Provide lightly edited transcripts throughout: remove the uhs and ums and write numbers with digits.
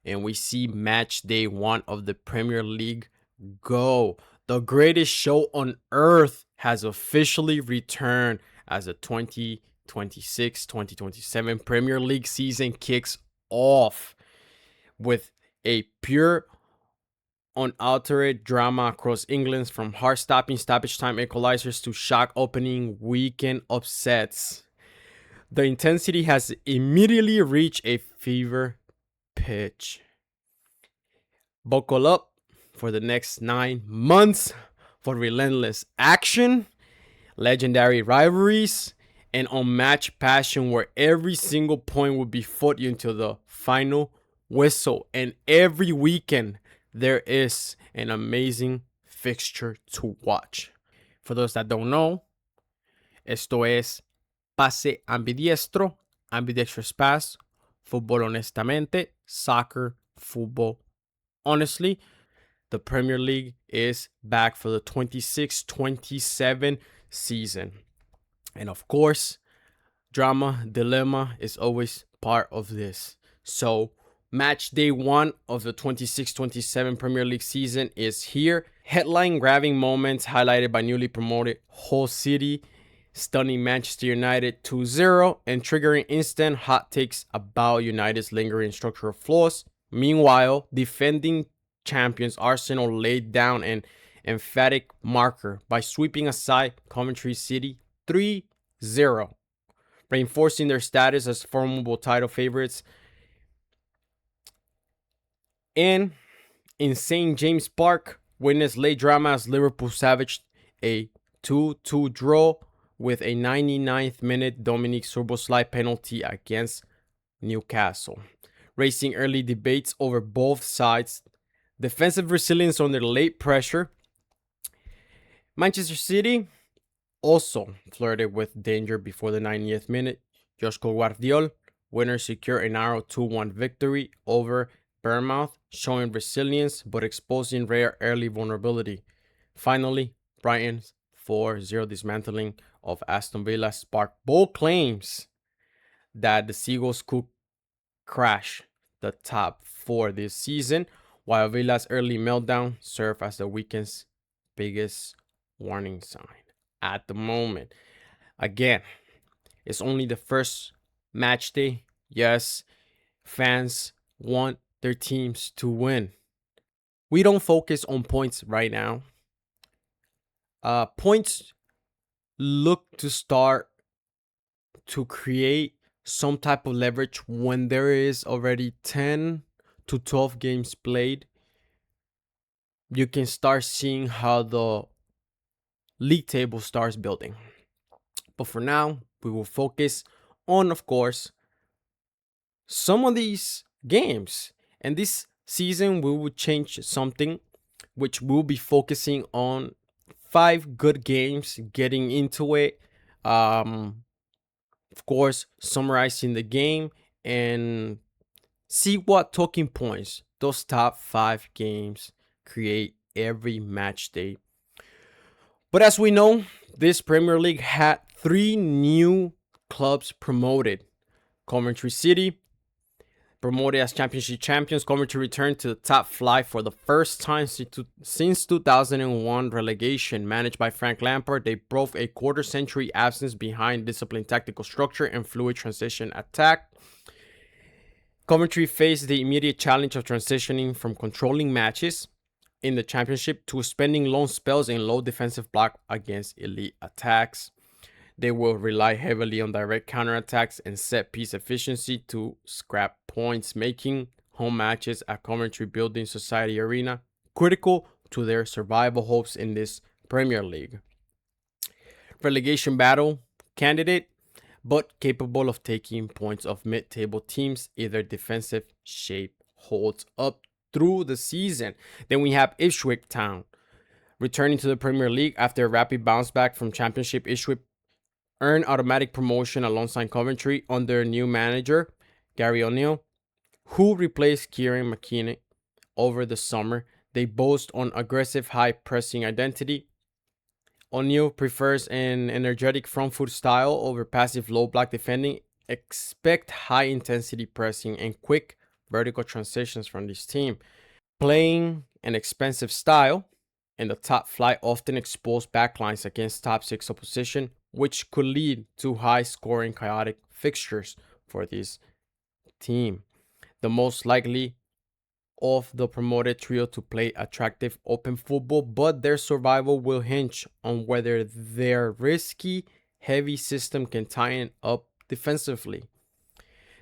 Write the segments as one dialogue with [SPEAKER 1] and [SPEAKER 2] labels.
[SPEAKER 1] and we see match day 1 of the Premier League go. The greatest show on earth has officially returned as the 2026-2027 Premier League season kicks off with a pure unaltered drama across England, from heart-stopping stoppage-time equalizers to shock opening weekend upsets. The intensity has immediately reached a fever pitch. Buckle up for the next 9 months for relentless action, legendary rivalries, and unmatched passion where every single point will be fought until the final whistle. And every weekend, there is an amazing fixture to watch. For those that don't know, esto es Pase Ambidiestro, Ambidextrous Pass, Fútbol Honestamente, Soccer, Football Honestly. The Premier League is back for the 26-27 season. And of course, drama, dilemma is always part of this. So, match day 1 of the 26-27 Premier League season is here. Headline grabbing moments highlighted by newly promoted Hull City stunning Manchester United 2-0 and triggering instant hot takes about United's lingering structural flaws. Meanwhile, defending champions Arsenal laid down an emphatic marker by sweeping aside Coventry City 3-0, reinforcing their status as formidable title favorites. And in St. James Park, witnessed late drama as Liverpool savaged a 2-2 draw with a 99th minute Dominic Szoboszlai penalty against Newcastle, raising early debates over both sides' defensive resilience under late pressure. Manchester City also flirted with danger before the 90th minute. Joško Guardiol, winners secure a narrow 2-1 victory over Bournemouth, showing resilience but exposing rare early vulnerability. Finally, Brighton's 4-0 dismantling of Aston Villa sparked bold claims that the Seagulls could crash the top 4 this season, while Villa's early meltdown served as the weekend's biggest warning sign at the moment. Again, it's only the first match day. Yes, fans want their teams to win. We don't focus on points right now. Points look to start to create some type of leverage when there is already 10 to 12 games played. You can start seeing how the league table starts building. But for now, we will focus on, of course, some of these games. And this season, we will change something, which we'll be focusing on 5 good games, getting into it. Of course, summarizing the game and see what talking points those top 5 games create every match day. But as we know, this Premier League had 3 new clubs promoted. Coventry City, promoted as Championship champions. Coventry returned to the top flight for the first time since 2001 relegation. Managed by Frank Lampard, they broke a quarter-century absence behind disciplined tactical structure and fluid transition attack. Coventry faced the immediate challenge of transitioning from controlling matches in the Championship to spending long spells in low defensive block against elite attacks. They will rely heavily on direct counterattacks and set-piece efficiency to scrap points, making home matches at Coventry Building Society Arena critical to their survival hopes in this Premier League. Relegation battle candidate, but capable of taking points of mid-table teams if their defensive shape holds up through the season. Then we have Ipswich Town returning to the Premier League after a rapid bounce back from Championship. Ipswich earned automatic promotion alongside Coventry under new manager Gary O'Neill, who replaced Kieran McKenna over the summer. They boast an aggressive high-pressing identity. O'Neill prefers an energetic front foot style over passive low block defending. Expect high-intensity pressing and quick vertical transitions from this team. Playing an expensive style in the top flight often expose backlines against top six opposition, which could lead to high scoring, chaotic fixtures for this team. The most likely of the promoted trio to play attractive open football, but their survival will hinge on whether their risky, heavy system can tighten up defensively.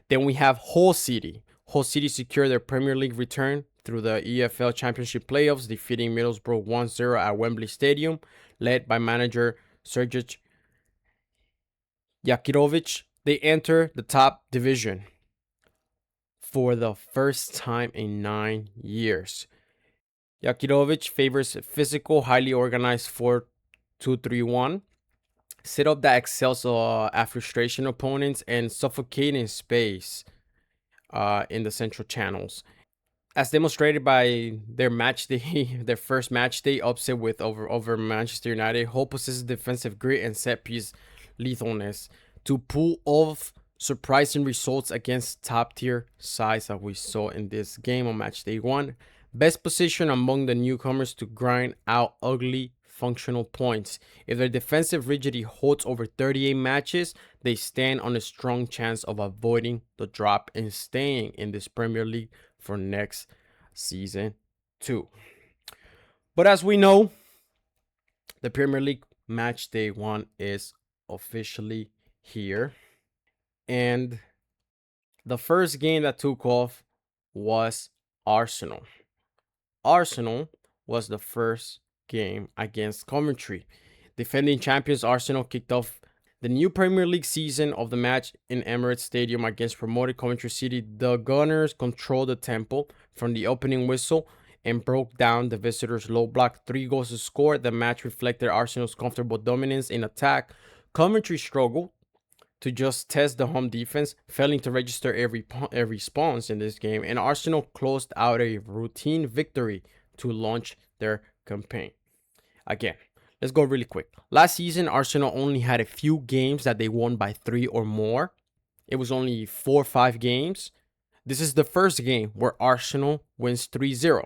[SPEAKER 1] Then we have Hull City. Hull City secured their Premier League return through the EFL Championship playoffs, defeating Middlesbrough 1-0 at Wembley Stadium, led by manager Sergej Jakirovic. They enter the top division for the first time in 9 years. Jakirovic favors physical, highly organized 4-2-3-1 setup that excels at frustration opponents and suffocating space in the central channels. As demonstrated by their match day, their first match day upset with over Manchester United, Hull possesses defensive grit and set piece lethalness to pull off surprising results against top tier sides that we saw in this game on match day 1. Best position among the newcomers to grind out ugly functional points. If their defensive rigidity holds over 38 matches, they stand on a strong chance of avoiding the drop and staying in this Premier League for next season too. But as we know, the Premier League match day 1 is officially here. And the first game that took off was Arsenal. Arsenal was the first game against Coventry. Defending champions Arsenal kicked off the new Premier League season of the match in Emirates Stadium against promoted Coventry City. The Gunners controlled the tempo from the opening whistle and broke down the visitors' low block. 3 goals to score. The match reflected Arsenal's comfortable dominance in attack. Coventry struggled to just test the home defense, failing to register a response in this game, and Arsenal closed out a routine victory to launch their campaign. Again, let's go really quick. Last season, Arsenal only had a few games that they won by 3 or more. It was only 4 or 5 games. This is the first game where Arsenal wins 3-0.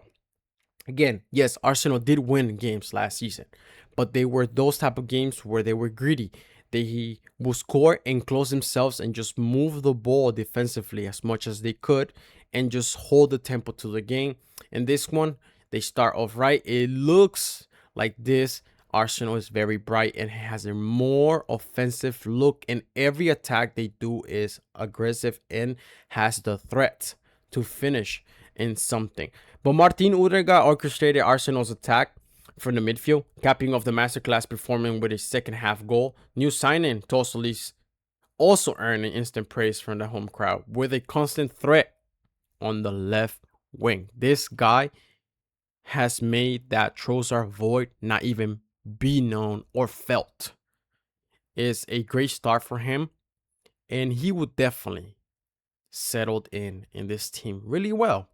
[SPEAKER 1] Again, yes, Arsenal did win games last season, but they were those type of games where they were greedy. They will score and close themselves and just move the ball defensively as much as they could and just hold the tempo to the game. And this one, they start off right. It looks like this Arsenal is very bright and has a more offensive look, and every attack they do is aggressive and has the threat to finish in something. But Martin Odegaard orchestrated Arsenal's attack from the midfield, capping off the masterclass performance with a second half goal. New signing Tossolis also earning instant praise from the home crowd with a constant threat on the left wing. This guy has made that Trossard void not even be known or felt. It's a great start for him, and he would definitely settled in this team really well.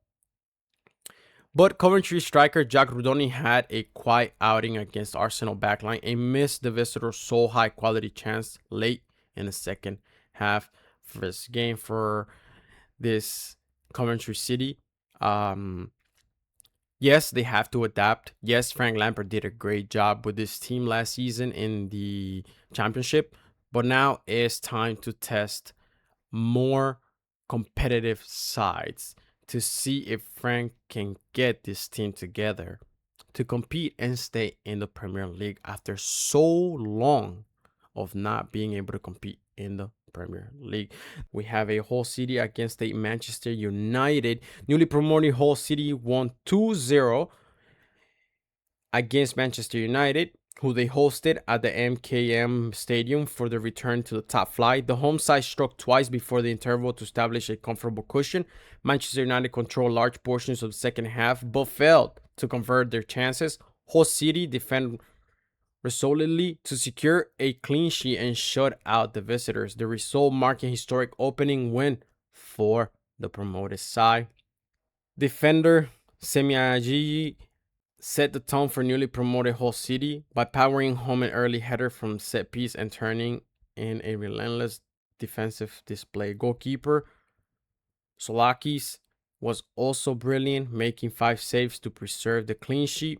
[SPEAKER 1] But Coventry striker Jack Rudoni had a quiet outing against Arsenal backline and missed the visitors' sole high quality chance late in the second half. First game for this Coventry City. Yes, they have to adapt. Yes, Frank Lampard did a great job with this team last season in the championship, but now it's time to test more competitive sides to see if Frank can get this team together to compete and stay in the Premier League after so long of not being able to compete in the Premier League. We have a Hull City against a Manchester United. Newly promoted Hull City won 2-0 against Manchester United, who they hosted at the MKM Stadium for the return to the top flight. The home side struck twice before the interval to establish a comfortable cushion. Manchester United controlled large portions of the second half, but failed to convert their chances. Hull City defended resolutely to secure a clean sheet and shut out the visitors. The result marked a historic opening win for the promoted side. Defender Semi Ajayi set the tone for newly promoted Hull City by powering home an early header from set piece and turning in a relentless defensive display. Goalkeeper Solakis was also brilliant, making 5 saves to preserve the clean sheet.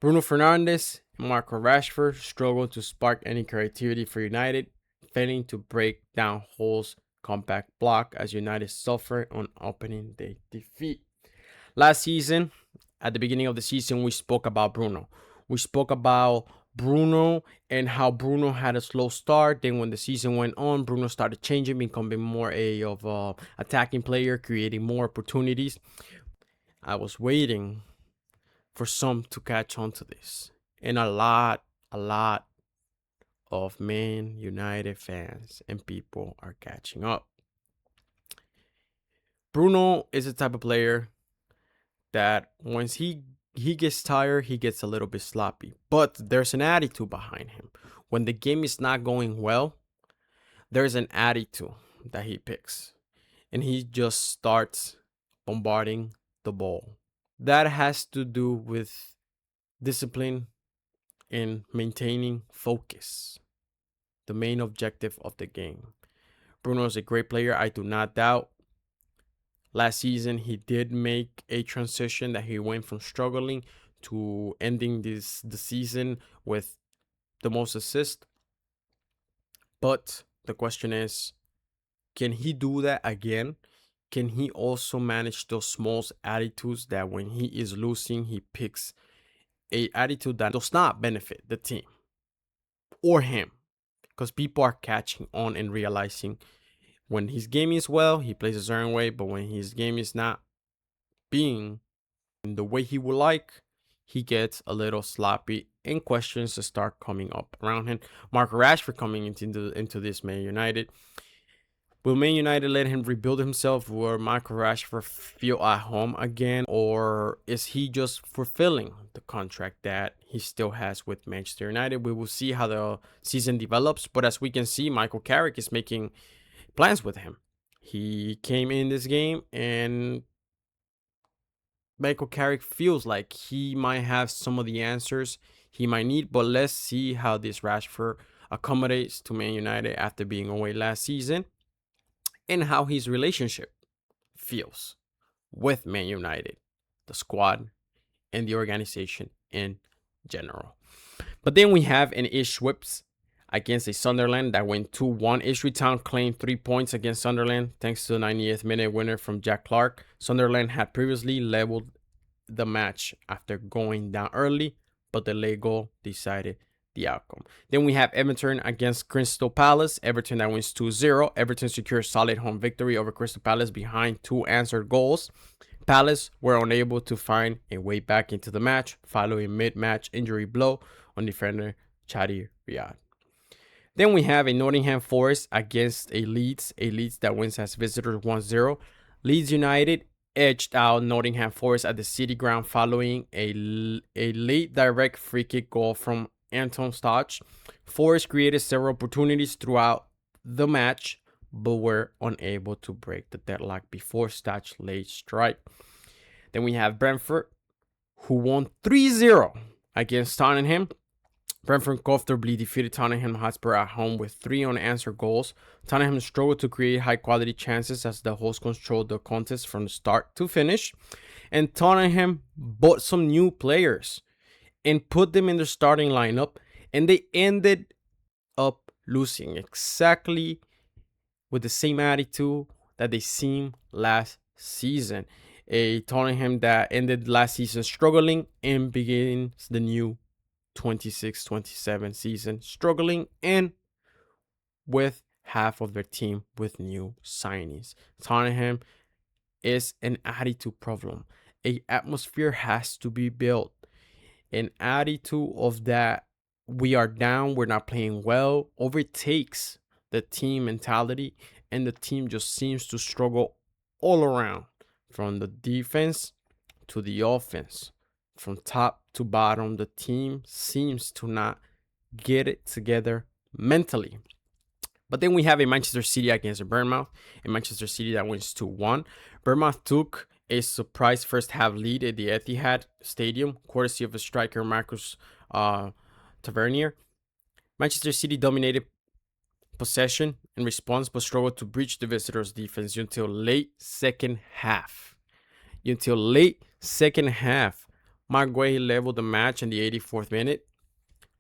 [SPEAKER 1] Bruno Fernandes and Marco Rashford struggled to spark any creativity for United, failing to break down Hull's compact block as United suffered on opening day defeat. Last season, at the beginning of the season, we spoke about Bruno. We spoke about Bruno and how Bruno had a slow start. Then when the season went on, Bruno started changing, becoming more of a attacking player, creating more opportunities. I was waiting for some to catch on to this. And a lot of Man United fans and people are catching up. Bruno is the type of player that once he gets tired, he gets a little bit sloppy. But there's an attitude behind him. When the game is not going well, there's an attitude that he picks. And he just starts bombarding the ball. That has to do with discipline and maintaining focus, the main objective of the game. Bruno is a great player, I do not doubt. Last season, he did make a transition that he went from struggling to ending the season with the most assists. But the question is, can he do that again? Can he also manage those small attitudes that when he is losing, he picks a attitude that does not benefit the team or him? Because people are catching on and realizing when his game is well, he plays a certain way, but when his game is not being in the way he would like, he gets a little sloppy and questions start coming up around him. Marco Rashford coming into this Man United. Will Man United let him rebuild himself? Will Marco Rashford feel at home again? Or is he just fulfilling the contract that he still has with Manchester United? We will see how the season develops. But as we can see, Michael Carrick is making plans with him. He came in this game and Michael Carrick feels like he might have some of the answers he might need, but let's see how this Rashford accommodates to Man United after being away last season and how his relationship feels with Man United, the squad, and the organization in general. But then we have an Ipswich against a Sunderland that went 2-1. Ipswich Town claimed 3 points against Sunderland thanks to the 90th minute winner from Jack Clark. Sunderland had previously leveled the match after going down early, but the late goal decided the outcome. Then we have Everton against Crystal Palace. Everton that wins 2-0. Everton secures solid home victory over Crystal Palace behind 2 answered goals. Palace were unable to find a way back into the match following mid-match injury blow on defender Chadi Riyad. Then we have a Nottingham Forest against a Leeds that wins as visitors 1-0. Leeds United edged out Nottingham Forest at the City Ground following a late direct free kick goal from Anton Stach. Forest created several opportunities throughout the match, but were unable to break the deadlock before Stach's late strike. Then we have Brentford, who won 3-0 against Tottenham. Brentford comfortably defeated Tottenham Hotspur at home with 3 unanswered goals. Tottenham struggled to create high-quality chances as the hosts controlled the contest from the start to finish. And Tottenham bought some new players and put them in their starting lineup, and they ended up losing exactly with the same attitude that they seemed last season. A Tottenham that ended last season struggling and begins the new 26-27 season struggling and with half of their team with new signings. Tottenham is an attitude problem. An atmosphere has to be built. An attitude of that we are down, we're not playing well, overtakes the team mentality, and the team just seems to struggle all around, from the defense to the offense. From top to bottom, the team seems to not get it together mentally. But then we have a Manchester City against a Bournemouth, a Manchester City that wins 2-1. Bournemouth took a surprise first half lead at the Etihad Stadium, courtesy of a striker Marcus Tavernier. Manchester City dominated possession in response, but struggled to breach the visitors' defense until late second half. Mark Guehi leveled the match in the 84th minute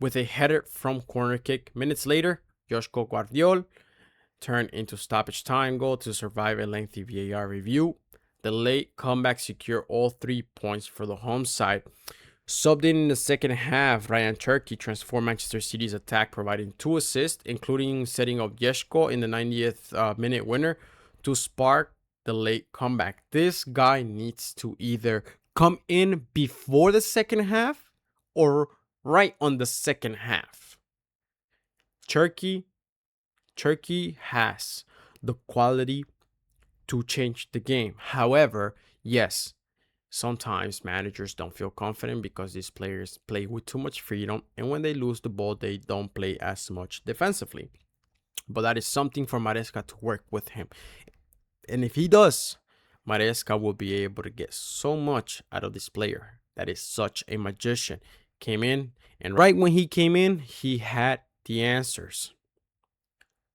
[SPEAKER 1] with a header from corner kick. Minutes later, Joshko Guardiol turned into stoppage time goal to survive a lengthy VAR review. The late comeback secured all 3 points for the home side. Subbed in the second half, Ryan Cherki transformed Manchester City's attack, providing 2 assists, including setting up Yeshko in the 90th minute winner to spark the late comeback. This guy needs to either come in before the second half or right on the second half. Cherki has the quality to change the game. However, yes, sometimes managers don't feel confident because these players play with too much freedom, and when they lose the ball, they don't play as much defensively. But that is something for Maresca to work with him. And if he does, Maresca will be able to get so much out of this player that is such a magician. Came in, and right when he came in, he had the answers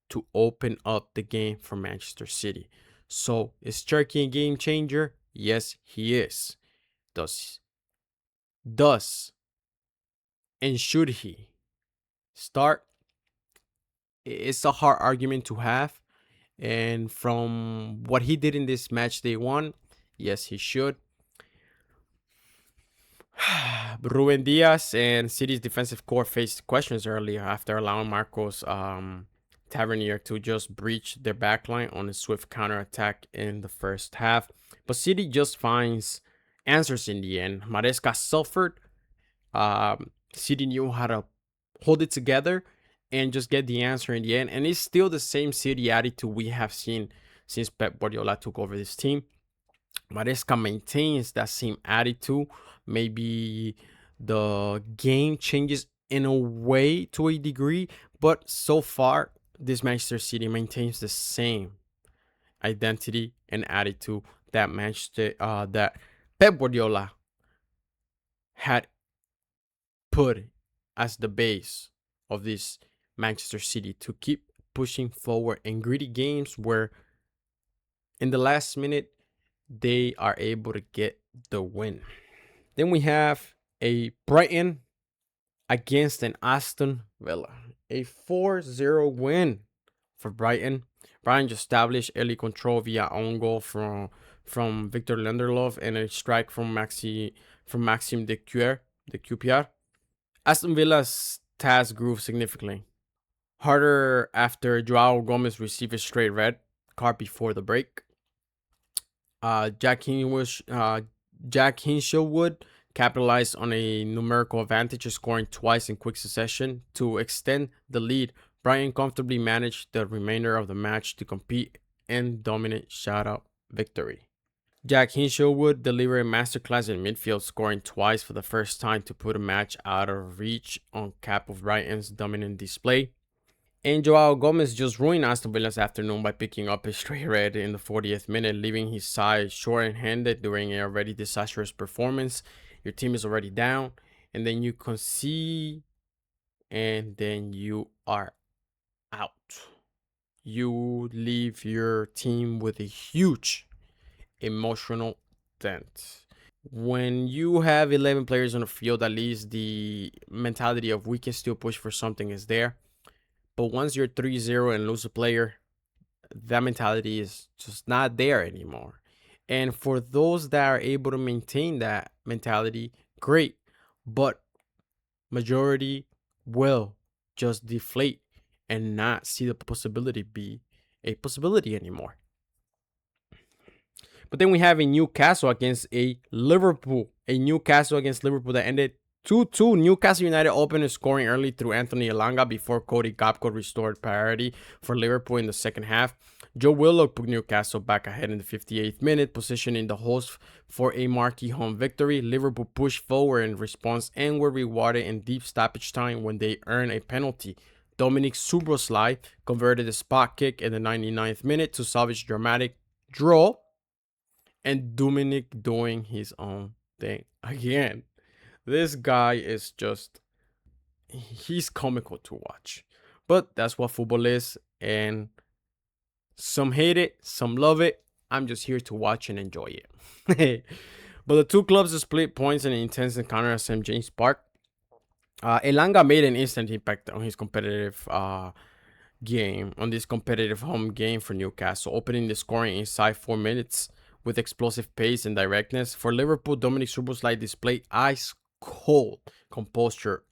[SPEAKER 1] to open up the game for Manchester City. So, is Cherki a game changer? Yes, he is. Does and should he start? It's a hard argument to have. And from what he did in this match day one, yes, he should. Ruben Diaz and City's defensive core faced questions earlier after allowing Marcos Tavernier to just breach their backline on a swift counterattack in the first half. But City just finds answers in the end. Maresca suffered. City knew how to hold it together and just get the answer in the end. And it's still the same City attitude we have seen since Pep Guardiola took over this team. Maresca maintains that same attitude. Maybe the game changes in a way to a degree, but so far, this Manchester City maintains the same identity and attitude that that Pep Guardiola had put as the base of this Manchester City to keep pushing forward in gritty games where in the last minute they are able to get the win. Then we have a Brighton against an Aston Villa. A 4-0 win for Brighton. Brighton just established early control via own goal from Victor Lindelof and a strike from Maxime de Cupier. Aston Villa's task grew significantly harder after Joao Gomez received a straight red card before the break. Jack Hinshelwood capitalized on a numerical advantage, scoring twice in quick succession to extend the lead. Brighton comfortably managed the remainder of the match to compete and dominate shutout victory. Jack Hinshelwood delivered a masterclass in midfield, scoring twice for the first time to put a match out of reach on cap of Brighton's dominant display. And Joao Gomez just ruined Aston Villa's afternoon by picking up a straight red in the 40th minute, leaving his side short-handed during a already disastrous performance. Your team is already down, and then you concede, and then you are out. You leave your team with a huge emotional dent. When you have 11 players on the field, at least the mentality of we can still push for something is there. But once you're 3-0 and lose a player, that mentality is just not there anymore. And for those that are able to maintain that mentality, great. But majority will just deflate and not see the possibility be a possibility anymore. But then we have a Newcastle against Liverpool that ended 2-2. Newcastle United opened scoring early through Anthony Elanga before Cody Gakpo restored parity for Liverpool in the second half. Joe Willock put Newcastle back ahead in the 58th minute, positioning the hosts for a marquee home victory. Liverpool pushed forward in response and were rewarded in deep stoppage time when they earned a penalty. Dominic Szoboszlai converted a spot kick in the 99th minute to salvage dramatic draw, and Dominic doing his own thing again. This guy is just, he's comical to watch. But that's what football is, and some hate it, some love it. I'm just here to watch and enjoy it. But the two clubs split points in an intense encounter at St. James Park. Elanga made an instant impact on his competitive game, on this competitive home game for Newcastle, opening the scoring inside 4 minutes with explosive pace and directness. For Liverpool, Dominic Szoboszlai displayed ice cold composure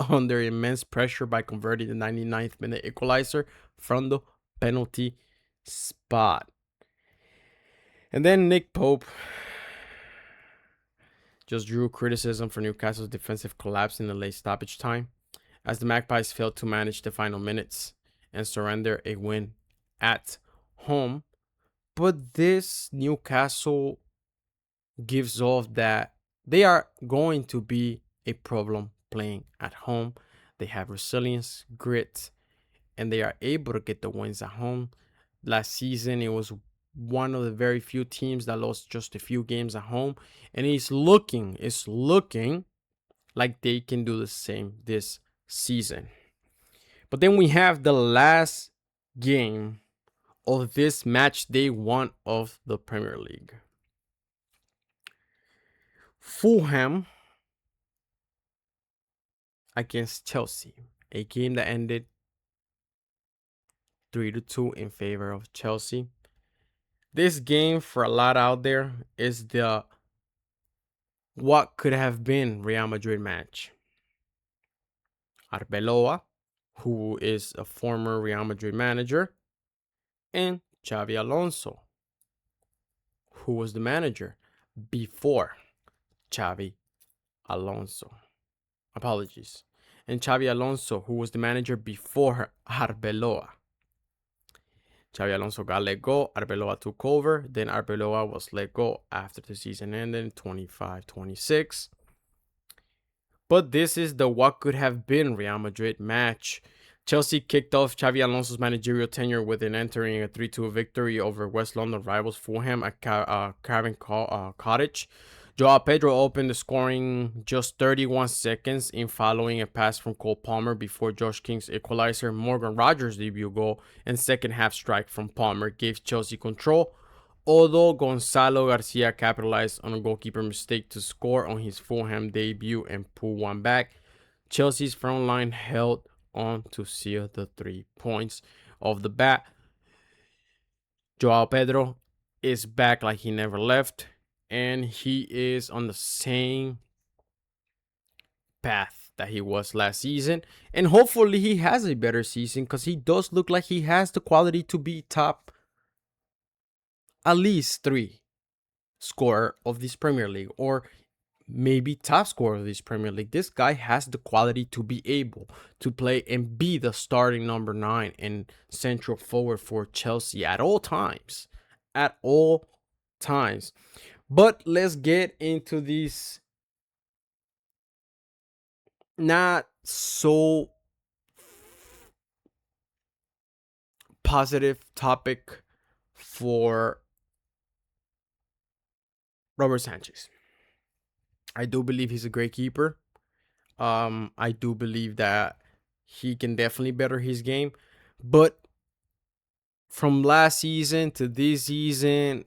[SPEAKER 1] under immense pressure by converting the 99th minute equalizer from the penalty spot. And then Nick Pope just drew criticism for Newcastle's defensive collapse in the late stoppage time, as the Magpies failed to manage the final minutes and surrender a win at home. But this Newcastle gives off that they are going to be a problem playing at home. They have resilience, grit, and they are able to get the wins at home. Last season, it was one of the very few teams that lost just a few games at home, and it's looking like they can do the same this season. But then we have the last game of this match day 1 of the Premier League. Fulham against Chelsea, a game that ended 3-2 in favor of Chelsea. This game, for a lot out there, is the what could have been Real Madrid match. Arbeloa, who is a former Real Madrid manager, and Xabi Alonso, who was the manager before Xabi Alonso. Apologies. And Xabi Alonso, who was the manager before Arbeloa. Xabi Alonso got let go. Arbeloa took over. Then Arbeloa was let go after the season ended, 25-26. But this is the what could have been Real Madrid match. Chelsea kicked off Xabi Alonso's managerial tenure with an entering a 3-2 victory over West London rivals Fulham at Craven Cottage. Joao Pedro opened the scoring just 31 seconds in following a pass from Cole Palmer before Josh King's equalizer. Morgan Rogers' debut goal and second half strike from Palmer gave Chelsea control, although Gonzalo Garcia capitalized on a goalkeeper mistake to score on his Fulham debut and pull one back. Chelsea's front line held on to seal the 3 points of the bat. Joao Pedro is back like he never left, and he is on the same path that he was last season, and hopefully he has a better season, because he does look like he has the quality to be top at least 3 scorer of this Premier League, or maybe top scorer of this Premier League. This guy has the quality to be able to play and be the starting number 9 and central forward for Chelsea at all times. At all times. But let's get into this not so positive topic for Robert Sanchez. I do believe he's a great keeper. I do believe that he can definitely better his game. But from last season to this season,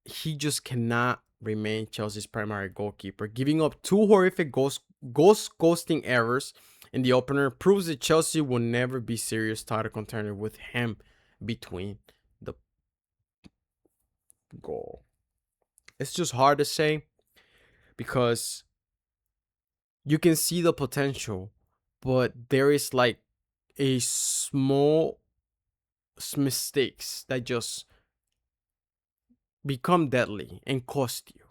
[SPEAKER 1] he just cannot remain Chelsea's primary goalkeeper. Giving up 2 horrific ghosting errors in the opener proves that Chelsea will never be serious title contender with him between the goal. It's just hard to say, because you can see the potential, but there is like a small mistakes that just become deadly and cost you.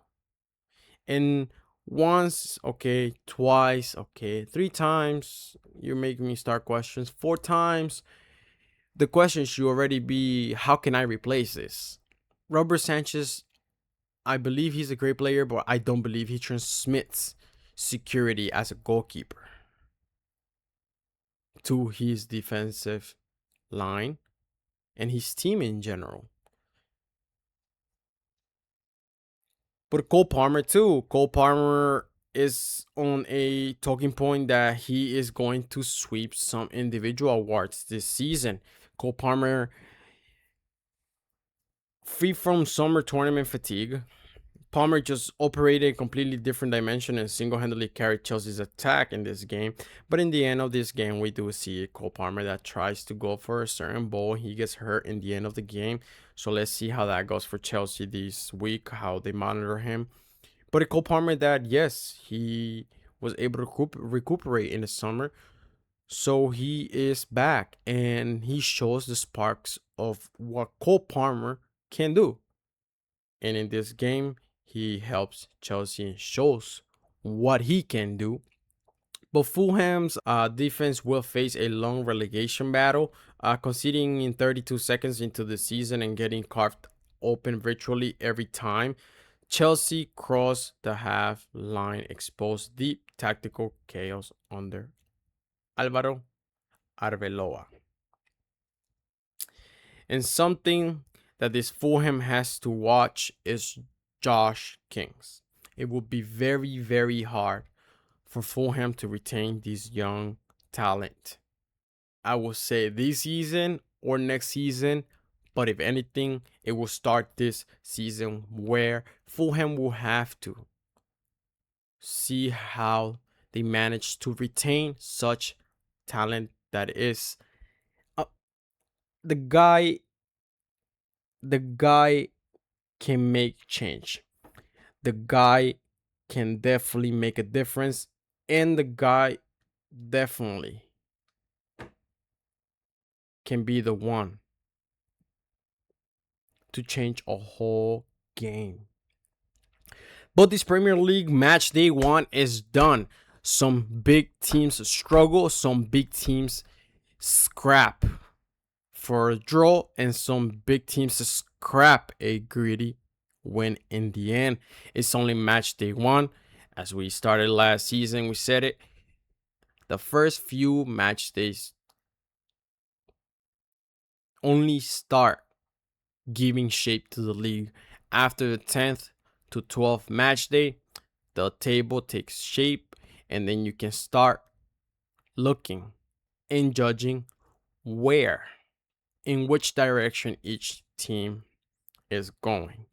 [SPEAKER 1] And once, okay, twice, okay, 3 times, you're making me start questions. 4 times, the question should already be, how can I replace this? Robert Sanchez, I believe he's a great player, but I don't believe he transmits security as a goalkeeper to his defensive line and his team in general. But Cole Palmer too. Cole Palmer is on a talking point that he is going to sweep some individual awards this season. Cole Palmer, free from summer tournament fatigue, Palmer just operated a completely different dimension and single-handedly carried Chelsea's attack in this game. But in the end of this game, we do see Cole Palmer that tries to go for a certain ball. He gets hurt in the end of the game. So let's see how that goes for Chelsea this week, how they monitor him. But a Cole Palmer that, yes, he was able to recuperate in the summer. So he is back and he shows the sparks of what Cole Palmer can do. And in this game, he helps Chelsea and shows what he can do. But Fulham's defense will face a long relegation battle, conceding in 32 seconds into the season and getting carved open virtually every time. Chelsea crossed the half line, exposed deep tactical chaos under Alvaro Arbeloa. And something that this Fulham has to watch is Josh Kings. It will be very, very hard for Fulham to retain this young talent. I will say this season or next season, but if anything, it will start this season where Fulham will have to see how they manage to retain such talent that is the guy can make change. The guy can definitely make a difference, and the guy definitely can be the one to change a whole game. But this Premier League match day 1 is done. Some big teams struggle, some big teams scrap for a draw, and some big teams scrap a gritty win in the end. It's only match day 1. As we started last season, we said it. The first few match days only start giving shape to the league. After the 10th to 12th match day, the table takes shape, and then you can start looking and judging in which direction each team is going.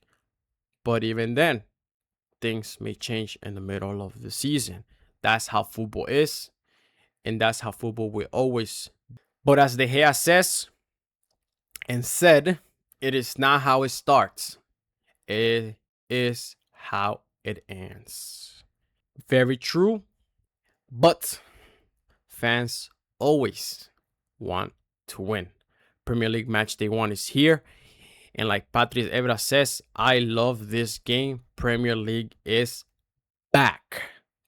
[SPEAKER 1] But even then, things may change in the middle of the season. That's how football is, and that's how football will always. But as De Gea says and said, it is not how it starts. It is how it ends. Very true, but fans always want to win. Premier League match day 1 is here. And like Patrice Evra says, I love this game. Premier League is back.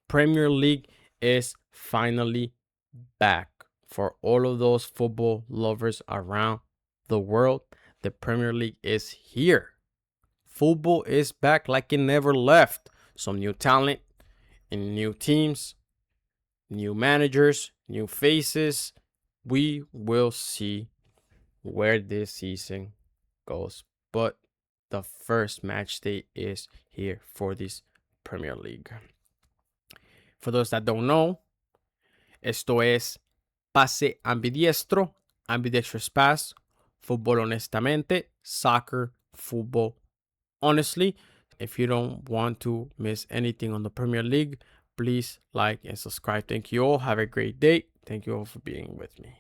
[SPEAKER 1] Premier League is finally back. For all of those football lovers around the world, the Premier League is here. Football is back like it never left. Some new talent and new teams, new managers, new faces. We will see where this season goes. But the first match day is here for this Premier League. For those that don't know, esto es Pase Ambidiestro, Ambidextrous Pass, Fútbol Honestamente, Soccer, Football Honestly. If you don't want to miss anything on the Premier League, please like and subscribe. Thank you all. Have a great day. Thank you all for being with me.